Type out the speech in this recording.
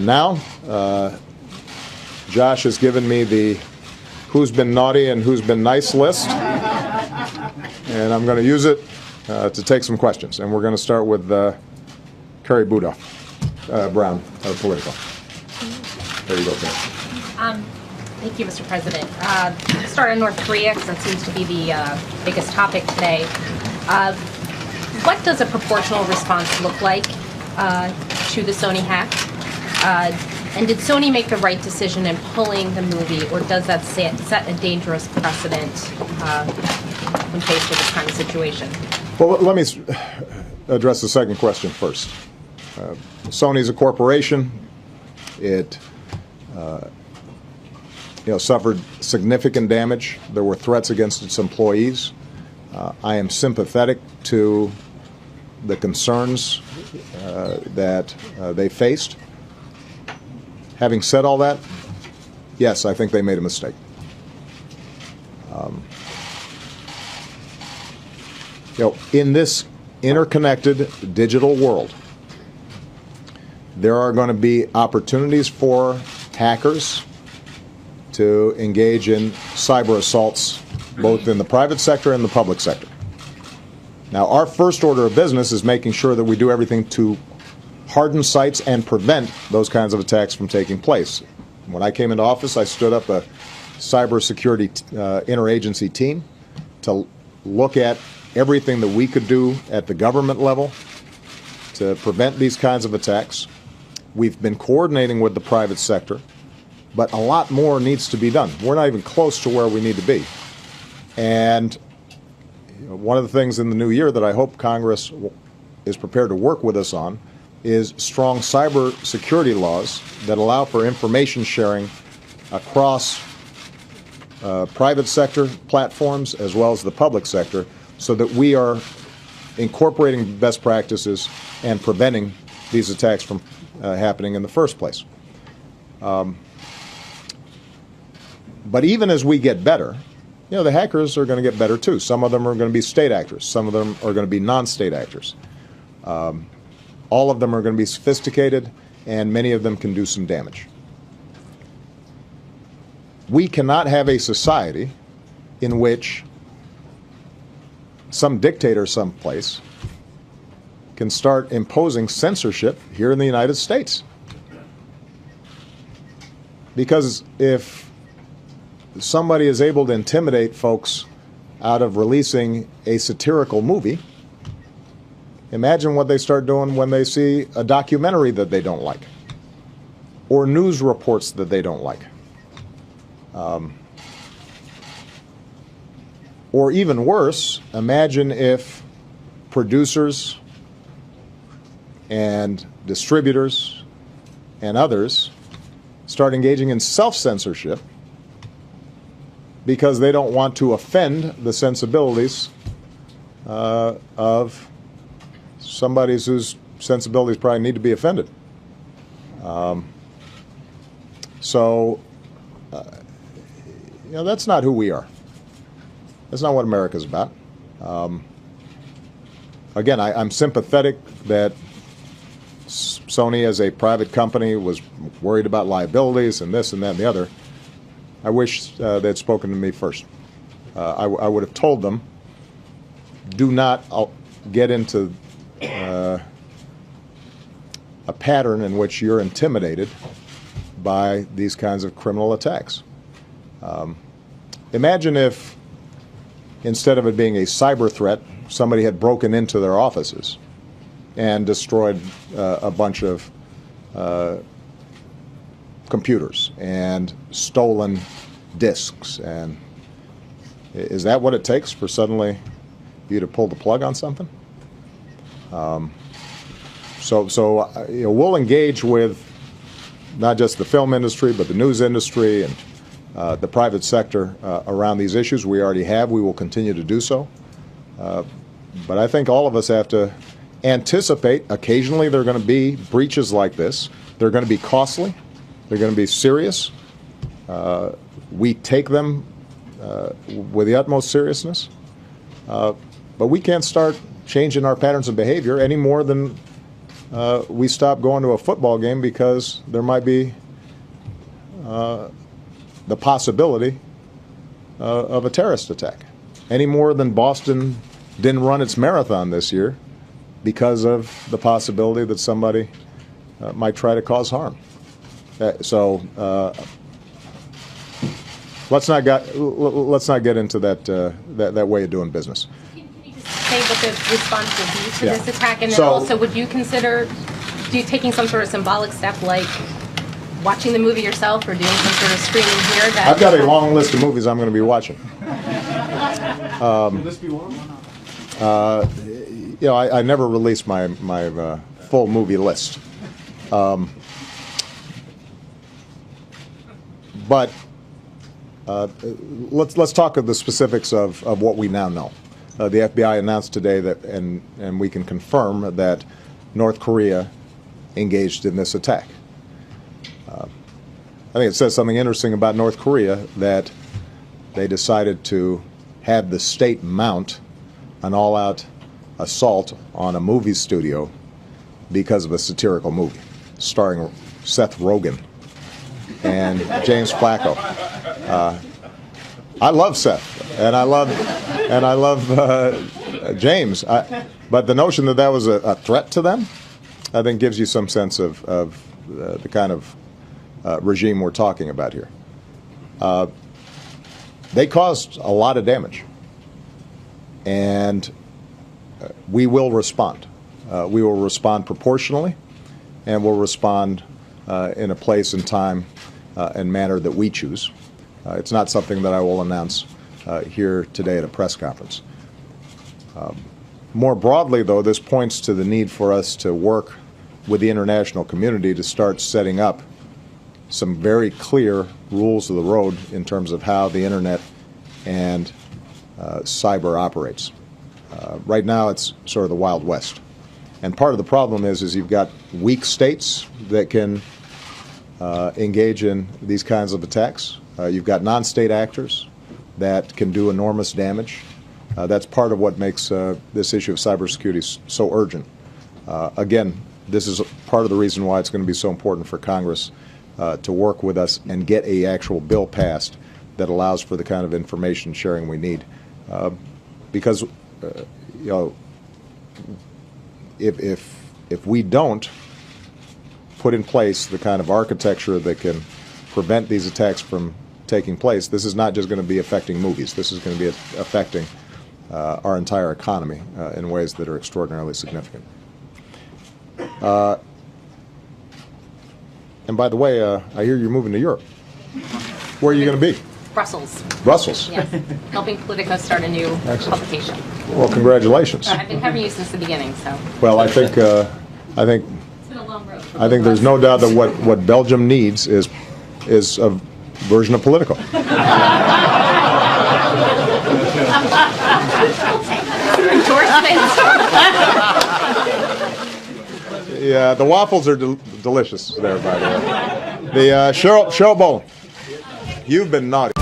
And now, Josh has given me the who's been naughty and who's been nice list, and I'm going to use it to take some questions. And we're going to start with Carrie Buda, Brown, Politico. There you go, Carrie. Thank you, Mr. President. Start in North Korea, because that seems to be the biggest topic today. What does a proportional response look like to the Sony hack? And did Sony make the right decision in pulling the movie, or does that set a dangerous precedent when faced with this kind of situation? Well, let me address the second question first. Sony's a corporation. It suffered significant damage. There were threats against its employees. I am sympathetic to the concerns that they faced. Having said all that, yes, I think they made a mistake. In this interconnected digital world, there are going to be opportunities for hackers to engage in cyber assaults, both in the private sector and the public sector. Now, our first order of business is making sure that we do everything to harden sites and prevent those kinds of attacks from taking place. When I came into office, I stood up a cybersecurity interagency team to look at everything that we could do at the government level to prevent these kinds of attacks. We've been coordinating with the private sector, but a lot more needs to be done. We're not even close to where we need to be. And one of the things in the new year that I hope Congress is prepared to work with us on is strong cyber security laws that allow for information sharing across private sector platforms as well as the public sector, so that we are incorporating best practices and preventing these attacks from happening in the first place. But even as we get better, the hackers are going to get better too. Some of them are going to be state actors. Some of them are going to be non-state actors. All of them are going to be sophisticated, and many of them can do some damage. We cannot have a society in which some dictator someplace can start imposing censorship here in the United States. Because if somebody is able to intimidate folks out of releasing a satirical movie, imagine what they start doing when they see a documentary that they don't like, or news reports that they don't like. Or even worse, imagine if producers and distributors and others start engaging in self-censorship because they don't want to offend the sensibilities of somebody whose sensibilities probably need to be offended. That's not who we are. That's not what America's about. Again, I'm sympathetic that Sony, as a private company, was worried about liabilities and this and that and the other. I wish they'd spoken to me first. I would have told them, do not get into a pattern in which you're intimidated by these kinds of criminal attacks. Imagine if, instead of it being a cyber threat, somebody had broken into their offices and destroyed a bunch of computers and stolen disks. And is that what it takes for suddenly you to pull the plug on something? We'll engage with not just the film industry, but the news industry and the private sector around these issues. We already have. We will continue to do so. But I think all of us have to anticipate occasionally there are going to be breaches like this. They're going to be costly. They're going to be serious. We take them with the utmost seriousness. But we can't start changing our patterns of behavior any more than we stop going to a football game because there might be the possibility of a terrorist attack. Any more than Boston didn't run its marathon this year because of the possibility that somebody might try to cause harm. So let's not get into that way of doing business. Can you just say what the response would be to this attack, and then So, also would you consider taking some sort of symbolic step like watching the movie yourself or doing some sort of screening here? That I've got a long list of movies I'm going to be watching. Will this be one? I never release my full movie list. But let's talk of the specifics of what we now know. The FBI announced today that, and we can confirm that North Korea engaged in this attack. I think it says something interesting about North Korea that they decided to have the state mount an all-out assault on a movie studio because of a satirical movie starring Seth Rogen and James Flacco. I love Seth, and I love James. But the notion that was a threat to them, I think, gives you some sense of the kind of regime we're talking about here. They caused a lot of damage, and we will respond. We will respond proportionally, and we'll respond in a place and time and manner that we choose. It's not something that I will announce here today at a press conference. More broadly, though, this points to the need for us to work with the international community to start setting up some very clear rules of the road in terms of how the internet and cyber operates. Right now, it's sort of the Wild West. And part of the problem is you've got weak states that can engage in these kinds of attacks. You've got non-state actors that can do enormous damage. That's part of what makes this issue of cybersecurity so urgent. Again, this is part of the reason why it's going to be so important for Congress to work with us and get an actual bill passed that allows for the kind of information sharing we need. Because if we don't put in place the kind of architecture that can prevent these attacks from taking place, this is not just going to be affecting movies. This is going to be affecting our entire economy in ways that are extraordinarily significant. And by the way, I hear you're moving to Europe. Where are you going to be? Brussels. Brussels. Yes. Helping Politico start a new publication. Well, congratulations. I've been covering you since the beginning, so. Well, I think It's been a long road. I think there's no doubt that what Belgium needs is a version of Politico. Yeah, the waffles are delicious there, by the way. The Cheryl Bowen, you've been naughty.